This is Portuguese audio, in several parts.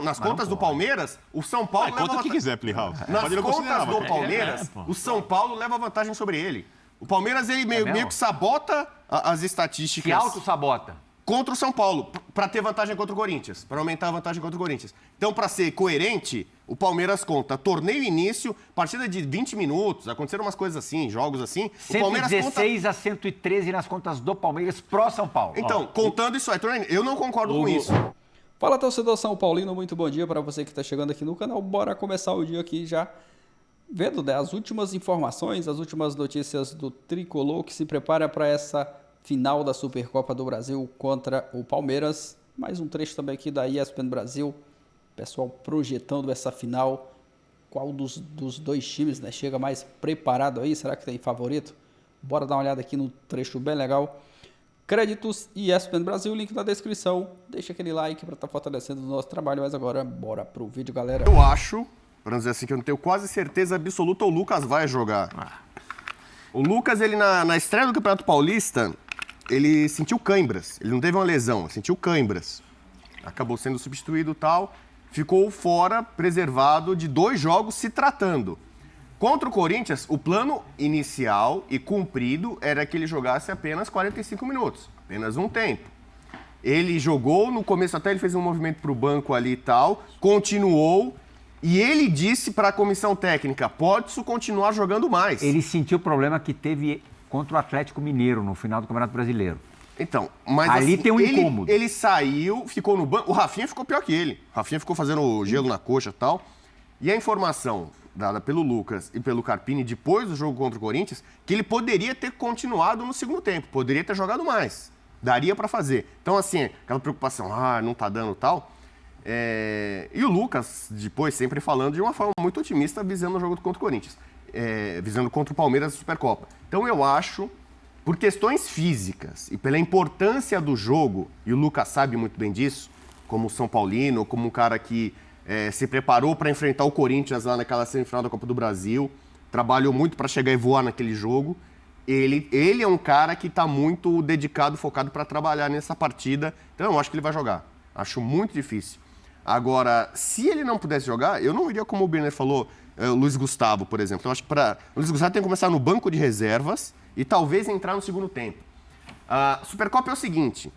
nas contas do Palmeiras, o São Paulo leva conta o que quiser, Playhouse. Nas contas do Palmeiras, o São Paulo leva vantagem sobre ele. O Palmeiras, ele meio que sabota as estatísticas. Se auto-sabota. Contra o São Paulo, para ter vantagem contra o Corinthians, para aumentar a vantagem contra o Corinthians. Então, para ser coerente, o Palmeiras conta torneio início, partida de 20 minutos, aconteceram umas coisas assim, jogos assim. 116 a 113 nas contas do Palmeiras pro São Paulo. Então, contando isso aí, eu não concordo com isso. Fala, torcedor São Paulino, muito bom dia para você que está chegando aqui no canal. Bora começar o dia aqui já vendo, né, as últimas informações, as últimas notícias do Tricolor, que se prepara para essa final da Supercopa do Brasil contra o Palmeiras. Mais um trecho também aqui da ESPN Brasil. Pessoal projetando essa final. Qual dos dois times, né, chega mais preparado aí? Será que tem favorito? Bora dar uma olhada aqui no trecho bem legal. Créditos ESPN Brasil, link na descrição. Deixa aquele like para estar fortalecendo o nosso trabalho. Mas agora, bora pro vídeo, galera. Eu acho, para não dizer assim que eu não tenho quase certeza absoluta, o Lucas vai jogar. O Lucas, ele na estreia do Campeonato Paulista, ele sentiu cãibras. Ele não teve uma lesão, sentiu cãibras. Acabou sendo substituído e tal. Ficou fora, preservado de 2 jogos se tratando. Contra o Corinthians, o plano inicial e cumprido era que ele jogasse apenas 45 minutos. Apenas um tempo. Ele jogou, no começo até ele fez um movimento para o banco ali e tal, continuou. E ele disse para a comissão técnica, pode continuar jogando mais. Ele sentiu o problema que teve contra o Atlético Mineiro no final do Campeonato Brasileiro. Então, mas ali assim, tem um incômodo. Ele saiu, ficou no banco. O Rafinha ficou pior que ele. O Rafinha ficou fazendo gelo na coxa e tal. E a informação dada pelo Lucas e pelo Carpini depois do jogo contra o Corinthians, que ele poderia ter continuado no segundo tempo, poderia ter jogado mais. Daria para fazer. Então, assim, aquela preocupação, não tá dando tal. E o Lucas, depois, sempre falando de uma forma muito otimista, visando o jogo contra o Corinthians. Visando contra o Palmeiras na Supercopa. Então, eu acho, por questões físicas e pela importância do jogo, e o Lucas sabe muito bem disso, como São Paulino, como um cara que se preparou para enfrentar o Corinthians lá naquela semifinal da Copa do Brasil, trabalhou muito para chegar e voar naquele jogo. Ele é um cara que está muito dedicado, focado para trabalhar nessa partida. Então, eu acho que ele vai jogar. Acho muito difícil. Agora, se ele não pudesse jogar, eu não iria, como o Birner falou, o Luiz Gustavo, por exemplo. Eu acho que o Luiz Gustavo tem que começar no banco de reservas e talvez entrar no segundo tempo. A Supercopa é o seguinte,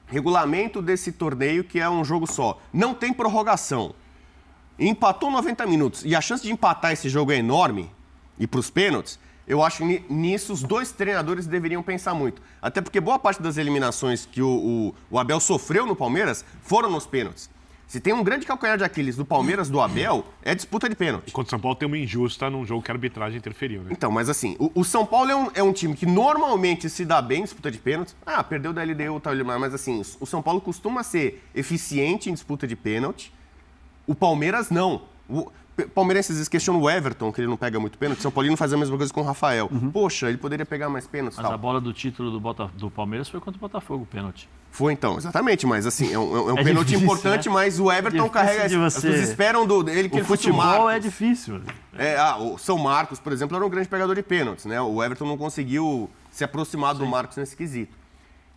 regulamento desse torneio que é um jogo só. Não tem prorrogação. Empatou 90 minutos e a chance de empatar esse jogo é enorme, e para os pênaltis, eu acho que nisso os 2 treinadores deveriam pensar muito. Até porque boa parte das eliminações que o Abel sofreu no Palmeiras foram nos pênaltis. Se tem um grande calcanhar de Aquiles do Palmeiras, do Abel, é disputa de pênalti. Enquanto o São Paulo tem uma injusta num jogo que a arbitragem interferiu, né? Então, mas assim, o São Paulo é um time que normalmente se dá bem em disputa de pênaltis. Perdeu da LDU, tal, mas assim, o São Paulo costuma ser eficiente em disputa de pênalti. O Palmeiras não. O palmeirenses às vezes questionam o Everton, que ele não pega muito pênalti. São Paulino faz a mesma coisa com o Rafael. Poxa, ele poderia pegar mais pênaltis. Mas a bola do título do Palmeiras foi contra o Botafogo, o pênalti. Foi então, exatamente, mas assim, é um pênalti difícil, importante, né? Mas o Everton carrega... As pessoas esperam dele que ele fosse o Marcos. O futebol é difícil. O São Marcos, por exemplo, era um grande pegador de pênaltis, né? O Everton não conseguiu se aproximar do Marcos nesse quesito.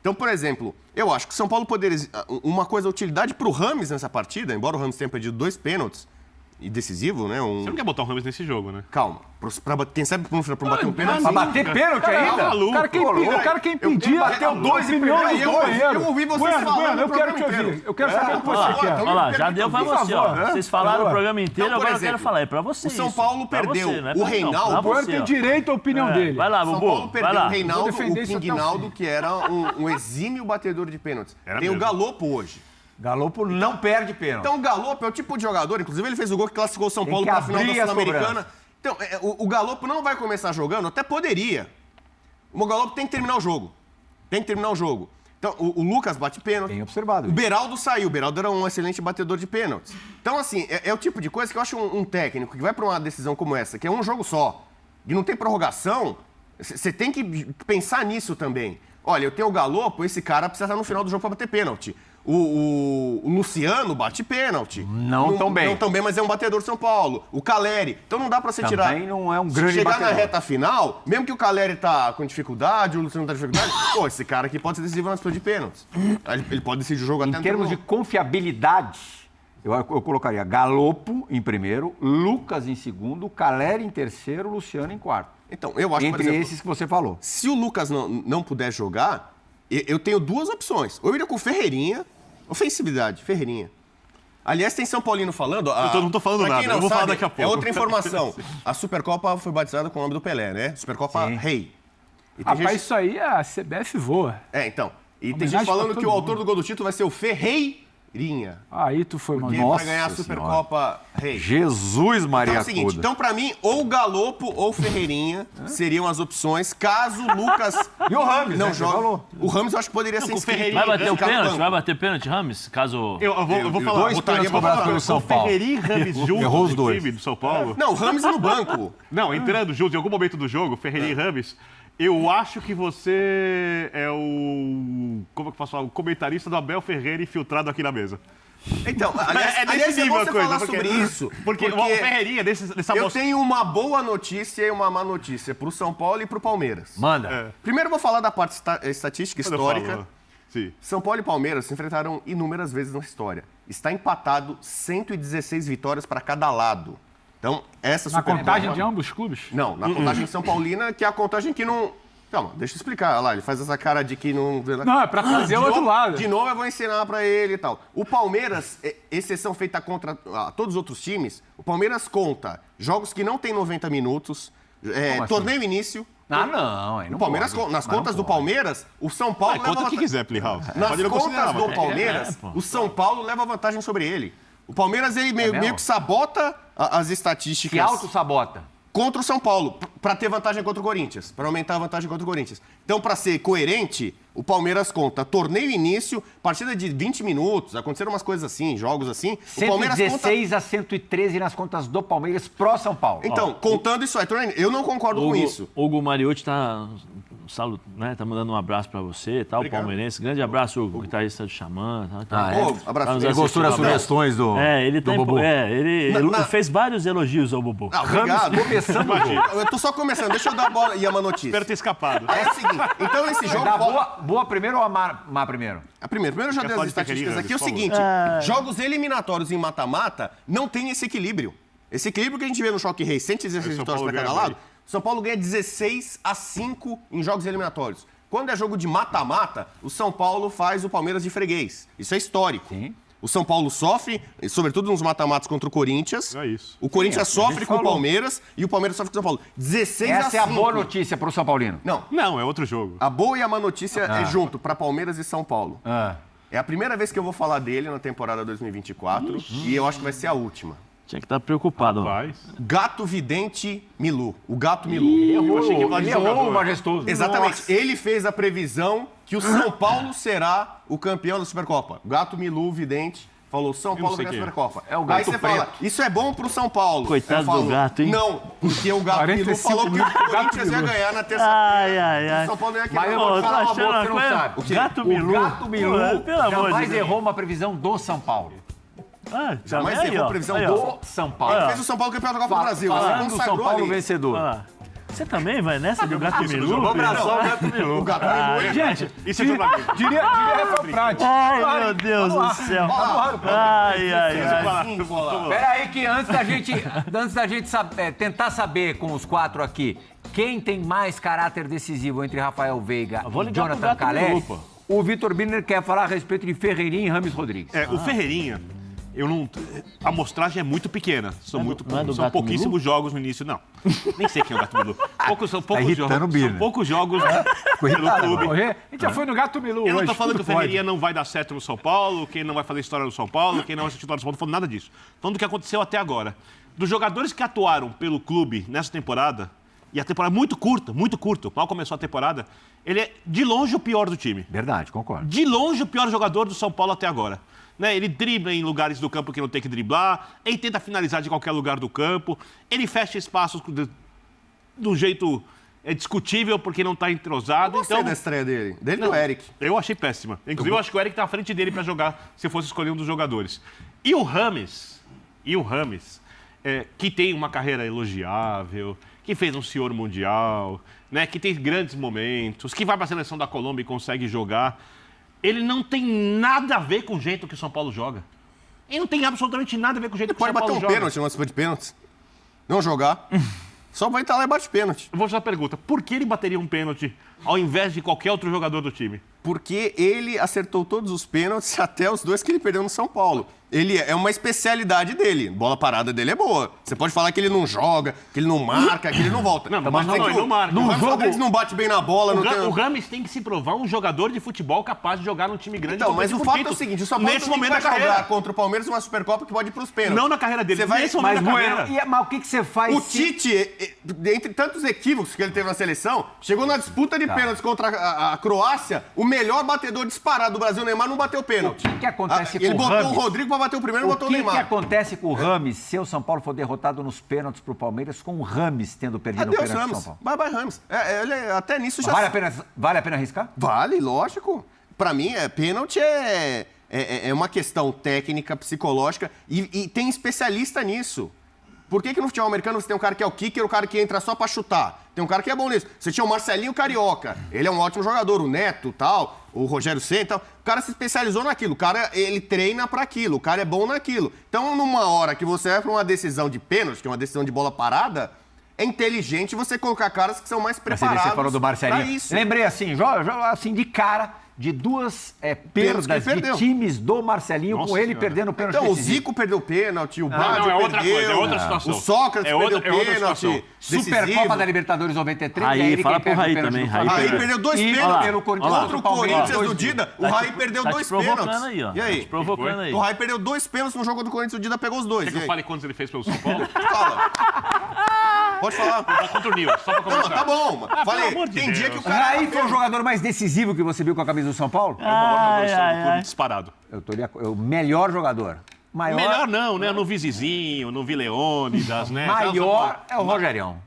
Então, por exemplo, eu acho que o São Paulo poderia... Uma coisa, a utilidade para o Rames nessa partida, embora o Rames tenha perdido 2 pênaltis, e decisivo, né? Você não quer botar o Rames nesse jogo, né? Calma. Quem sabe pra bater um pênalti... Pra bater pênalti ainda? O cara quem impedia... Bateu 2 e perdeu. Eu ouvi vocês falando. Eu quero te ouvir. Eu quero saber o que você quer. Olha lá, já deu pra você, ó. Vocês falaram o programa inteiro, Então, agora eu exemplo, quero falar. É pra você o São Paulo perdeu o Reinaldo. O Bueno tem direito à opinião dele. Vai lá, São Bubu. Paulo perdeu o Reinaldo, Vou defender o isso até o Quinguinaldo, fim. que era um exímio batedor de pênaltis. Tem mesmo. o Galopo hoje. Galopo não perde pênalti. Então o Galopo é o tipo de jogador, inclusive ele fez o gol que classificou o São Paulo para a final da Sul-Americana. Então, o Galopo não vai começar jogando, até poderia. O Galopo tem que terminar o jogo. Então, o Lucas bate pênalti. Tem observado. O Beraldo saiu. O Beraldo era um excelente batedor de pênaltis. Então, assim, é o tipo de coisa que eu acho um técnico que vai para uma decisão como essa, que é um jogo só, e não tem prorrogação, você tem que pensar nisso também. Olha, eu tenho o Galopo, esse cara precisa estar no final do jogo para bater pênalti. O Luciano bate pênalti. Não tão bem. Não tão bem, mas é um batedor de São Paulo. O Caleri. Então não dá pra você tirar. Também não é um grande Chegar batedor. na reta final, mesmo que o Caleri tá com dificuldade, o Luciano tá com dificuldade, esse cara aqui pode ser decisivo na disputa de pênaltis. Ele pode decidir o jogo até Em termos de confiabilidade, eu colocaria Galopo em primeiro, Lucas em segundo, Caleri em terceiro, Luciano em quarto. Então, eu acho que, por Entre exemplo, esses que você falou. se o Lucas não puder jogar, eu tenho duas opções. Ou eu iria com o Ferreirinha, ofensividade, Ferreirinha. Aliás, tem São Paulino falando... Eu não tô falando pra quem nada, não eu vou sabe, falar daqui a pouco. É outra informação. A Supercopa foi batizada com o nome do Pelé, né? Supercopa Rei. E tem Rapaz, isso aí a CBF voa. então. E tem Homenagem gente falando pra que todo o autor mundo. do gol do título vai ser o Ferreirinha. Aí tu foi, mano. Que Nossa vai ganhar a Senhora. Supercopa Rei. Jesus Maria Então é o seguinte, Cuda. então pra mim, ou Galopo ou Ferreirinha seriam as opções, caso o Lucas E o Rames, não né, que você jogue. falou. O Rames eu acho que poderia ser com o inscrito. Ferreirinha Vai bater o Ficar no pênalti? banco. Vai bater pênalti, Rames? Caso... Eu vou falar. Dois pênaltis cobrados pelo São Paulo. Ferreirinha e Rames juntos Errou os no dois. time do São Paulo. Não, o Rames no banco. Não, entrando juntos em algum momento do jogo, Ferreirinha e Rames, eu acho que você é o... Como é que eu posso falar? O comentarista do Abel Ferreira infiltrado aqui na mesa. Então, aliás, é bom você falar sobre isso. Porque o Ferreirinha, dessa eu moça... tenho uma boa notícia e uma má notícia pro São Paulo e pro Palmeiras. Manda. Primeiro eu vou falar da parte estatística Quando eu histórica. falo, sim. São Paulo e Palmeiras se enfrentaram inúmeras vezes na história. Está empatado 116 vitórias para cada lado. Então, essa Na Supercopa... contagem de ambos os clubes? Não, na contagem São Paulina, que é a contagem que não... Calma, deixa eu explicar. Olha lá, ele faz essa cara de que não... Não, é pra trazer o outro lado. De novo eu vou ensinar pra ele e tal. O Palmeiras, exceção feita contra todos os outros times, o Palmeiras conta jogos que não tem 90 minutos, torneio início. Ah, não. Aí não O Palmeiras, pode. nas Mas contas não do pode. Palmeiras, o São Paulo leva Conta o que vantagem. quiser, Playhouse. Nas Pode não considerar, contas do mas- Palmeiras, pô. o São Paulo leva vantagem sobre ele. O Palmeiras, ele meio que sabota as Se estatísticas auto-sabota. contra o São Paulo, para ter vantagem contra o Corinthians, para aumentar a vantagem contra o Corinthians. Então, para ser coerente, o Palmeiras conta torneio início, partida de 20 minutos, aconteceram umas coisas assim, jogos assim. O Palmeiras 116 a 113 nas contas do Palmeiras pró São Paulo. Então, contando isso aí, eu não concordo com isso. Hugo Mariotti tá mandando um abraço pra você, tá? O Obrigado. palmeirense. Grande abraço, Hugo, guitarrista do Xamã. Tá? Ah, é? Ô, abraço. Tá nos Ele gostou das assistindo. sugestões do Ele do tá Bubu. ele fez vários elogios ao Bubu. Ah, obrigado. Começando o jogo. Eu tô só começando, deixa eu dar a bola e uma notícia. Espero ter escapado. É o seguinte, então esse jogo... Dá boa primeiro ou má primeiro? Primeiro eu já Quer dei falar as de estatísticas Ferreirinha, aqui. É o por seguinte, jogos eliminatórios em mata-mata não tem esse equilíbrio. Esse equilíbrio que a gente vê no Choque Rei, 116 São vitórias Paulo para cada ganha lado, São Paulo ganha 16-5 em jogos eliminatórios. Quando é jogo de mata-mata, o São Paulo faz o Palmeiras de freguês. Isso é histórico. Sim. O São Paulo sofre, sobretudo nos mata-matas contra o Corinthians. É isso. O Corinthians Sim, a gente sofre com o falou. Palmeiras e o Palmeiras sofre com o São Paulo. 16-5. Essa é a boa notícia pro São Paulino. Não, Não, é outro jogo. a boa e a má notícia é junto, para Palmeiras e São Paulo. Ah. É a primeira vez que eu vou falar dele na temporada 2024 e eu acho que vai ser a última. Tinha que estar preocupado. Rapaz. Gato Vidente Milu. O Gato Milu. Eu achei que ia falar de Ele errou, jogador. majestoso. Exatamente. Ele fez a previsão que o São Paulo será o campeão da Supercopa. O Gato Milu Vidente falou: São não Paulo sei ganha a quem é. Supercopa. É o Gato Aí você Preto. fala: isso é bom pro São Paulo. Coitado Eu falo, do gato, hein? Não, porque o Gato Milu 45 falou que o minutos, Corinthians ia Gato ganhar na terça-feira. Ai, ai, O ai. São Paulo não ia Mas eu querer. vou Ô, te falar tô uma achando boa que você uma não coisa? sabe. Gato O Milu. Gato Milu Pelo amor de jamais Deus. errou uma previsão do São Paulo. Ah, Jamais aí, errou ó. previsão Aí, do ó. Do São Paulo. Fez o São Paulo campeão da Copa do Brasil. Ele Falando do São consagrou Paulo ali. vencedor. Olha lá. Você também vai nessa do Gato Milu? Vamos abraçar o Gato O Gato Milu. Gente, Isso é pra mim. diria Rafael Prati. Ai, meu Deus do céu. Ai, ai, ai. Sim, bola. Pera aí que antes da gente tentar saber com os quatro aqui quem tem mais caráter decisivo entre Rafael Veiga vou e ligar pro Jonathan Gato Caleri, Milu, pô. o Vitor Birner quer falar a respeito de Ferreirinha e Rames Rodrigues. O Ferreirinha, eu não. A amostragem é muito pequena. São, não é do são Gato pouquíssimos jogos no início, não. Nem sei quem é o Gato Milu. São poucos irritando jogos. o Birner. São poucos jogos pelo clube. Morrer. A gente já foi no Gato Milu Eu não hoje. tô falando que tudo o Ferreirinha pode. não vai dar certo no São Paulo, quem não vai fazer história no São Paulo, quem não vai ser titular do São Paulo, não tô falando nada disso. Tô falando do que aconteceu até agora. Dos jogadores que atuaram pelo clube nessa temporada, e a temporada muito curta, mal começou a temporada, ele é de longe o pior do time. Verdade, concordo. De longe o pior jogador do São Paulo até agora. Né? Ele dribla em lugares do campo que não tem que driblar, ele tenta finalizar de qualquer lugar do campo, ele fecha espaços de um jeito discutível porque não está entrosado. Gostei Então, da estreia dele. Dele e do Eric. eu achei péssima. Inclusive, eu acho que o Eric tá à frente dele para jogar, se fosse escolher um dos jogadores. E o Rames, que tem uma carreira elogiável, que fez um senhor mundial, né, que tem grandes momentos, que vai para a seleção da Colômbia e consegue jogar, ele não tem nada a ver com o jeito que o São Paulo joga. E não tem absolutamente nada a ver com o jeito Ele que o pode São bater Paulo um joga. pênalti numa disputa de pênaltis. Não jogar. Só vai estar lá e bate pênalti. Eu vou fazer uma pergunta. Por que ele bateria um pênalti ao invés de qualquer outro jogador do time? Porque ele acertou todos os pênaltis, até os 2 que ele perdeu no São Paulo. Ele é uma especialidade dele. Bola parada dele é boa. Você pode falar que ele não joga, que ele não marca, que ele não volta. Não, mas não, ele não marca. O No Rames Rodrigues não bate bem na bola. O Rames tem que se provar um jogador de futebol capaz de jogar num time grande. Então, mas o fato é o título. seguinte, o São Paulo nesse também momento vai da carreira. jogar contra o Palmeiras uma Supercopa que pode ir pros pênaltis. Não na carreira dele, Você vai- nesse momento da carreira. Mas o que você faz O Tite, entre tantos equívocos que ele teve na seleção, chegou na disputa de pênaltis contra a Croácia, o melhor batedor disparado do Brasil, o Neymar, não bateu pênalti. O que acontece com Ele o botou Rames? o Rodrigo pra bater o primeiro e botou o que Neymar. acontece com o Rames se o São Paulo for derrotado nos pênaltis pro Palmeiras com o Rames tendo perdido o Adeus, pênalti pro Rames. São Paulo? Bye, Rames. Ele, até nisso já... Vale a pena arriscar? Vale, lógico. Pra mim, pênalti é uma questão técnica, psicológica e tem especialista nisso. Por que no futebol americano você tem um cara que é o kicker, o cara que entra só pra chutar? Tem um cara que é bom nisso. Você tinha o Marcelinho Carioca, ele é um ótimo jogador, o Neto, tal, o Rogério Ceni, tal. O cara se especializou naquilo, o cara, ele treina pra aquilo, o cara é bom naquilo. Então, numa hora que você vai pra uma decisão de pênalti, que é uma decisão de bola parada, é inteligente você colocar caras que são mais preparados. Você falou do pra Marcelinho. isso. Lembrei assim, assim, de cara, de duas Pênaltis que perdas ele de perdeu. times do Marcelinho, Nossa com ele senhora. perdendo o pênalti Então, o decisivo. Zico perdeu pênalti, o Baggio não, é outra perdeu, coisa, é outra situação. o Sócrates É outra perdeu situação. pênalti decisivo. Supercopa da Libertadores 93, Raí, e aí ele fala quem perde pro Raí o pênalti também, do Raí Flamengo. Aí perdeu 2 E pênaltis. pelo Corinthians Olha lá. Contra o Palmeiras, Corinthians do 2-1. Dida, o Raí perdeu tá 2 te provocando pênaltis. aí, ó. E aí? Tá te provocando aí. O Raí perdeu 2 pênaltis no jogo do Corinthians, o Dida pegou os 2. Quer que eu fale quantos ele fez pelo São Paulo? Fala. Pode falar. Tá contra o Nils, só pra Não, começar. tá bom. Falei, pelo amor de tem dia Deus. que o O cara... Raí foi o jogador mais decisivo que você viu com a camisa do São Paulo? É o maior jogador Ai, da história ai, do clube, ai. disparado. O melhor jogador. Melhor não, né? No Vizizinho, no Vileônidas, né? Maior é o Rogerião.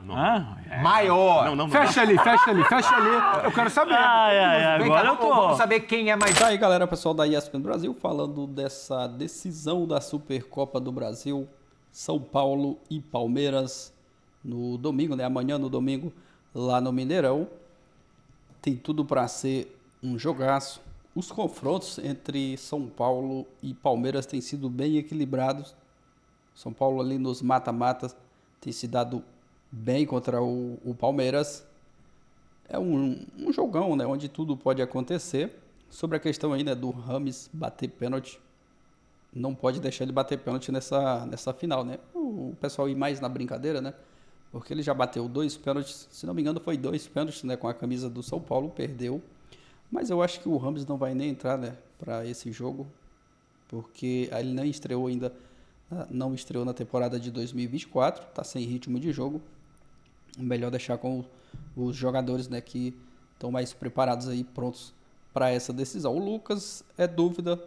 Não. Maior. Não. Fecha ali. Eu quero saber. Vem Agora cá, eu tô. vamos saber quem é mais... Tá aí, galera, pessoal da ESPN Brasil, falando dessa decisão da Supercopa do Brasil, São Paulo e Palmeiras, no domingo, né? Amanhã, no domingo, lá no Mineirão. Tem tudo para ser um jogaço. Os confrontos entre São Paulo e Palmeiras têm sido bem equilibrados. São Paulo ali nos mata-matas tem se dado bem contra o Palmeiras. É um jogão, né, onde tudo pode acontecer. Sobre a questão aí, né, do Rames bater pênalti, não pode deixar ele bater pênalti nessa final, né? O pessoal ir mais na brincadeira, né? Porque ele já bateu 2 pênaltis, se não me engano foi 2 pênaltis, né, com a camisa do São Paulo, perdeu. Mas eu acho que o Rames não vai nem entrar, né, para esse jogo, porque ele não estreou ainda, não estreou na temporada de 2024, tá sem ritmo de jogo. Melhor deixar com os jogadores, né, que estão mais preparados aí, prontos para essa decisão. O Lucas é dúvida,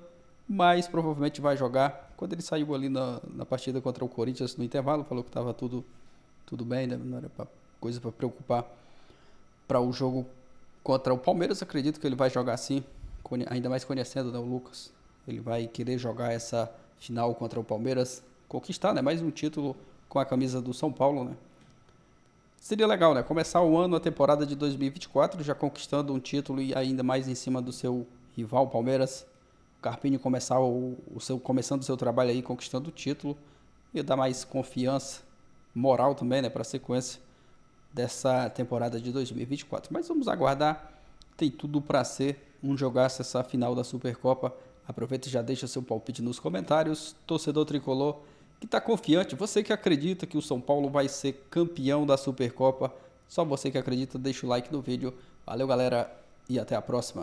mas provavelmente vai jogar. Quando ele saiu ali na partida contra o Corinthians no intervalo, falou que estava tudo bem, né? Não era coisa para preocupar para o jogo contra o Palmeiras. Acredito que ele vai jogar sim, ainda mais conhecendo, né, o Lucas. Ele vai querer jogar essa final contra o Palmeiras, conquistar, né, mais um título com a camisa do São Paulo, né? Seria legal, né? Começar o ano, a temporada de 2024, já conquistando um título e ainda mais em cima do seu rival, Palmeiras. O Carpini começando o seu trabalho aí, conquistando o título. E dar mais confiança, moral também, né? Para a sequência dessa temporada de 2024. Mas vamos aguardar. Tem tudo para ser um jogaço essa final da Supercopa. Aproveita e já deixa seu palpite nos comentários. Torcedor tricolor que está confiante, você que acredita que o São Paulo vai ser campeão da Supercopa, só você que acredita, deixa o like no vídeo. Valeu, galera, e até a próxima.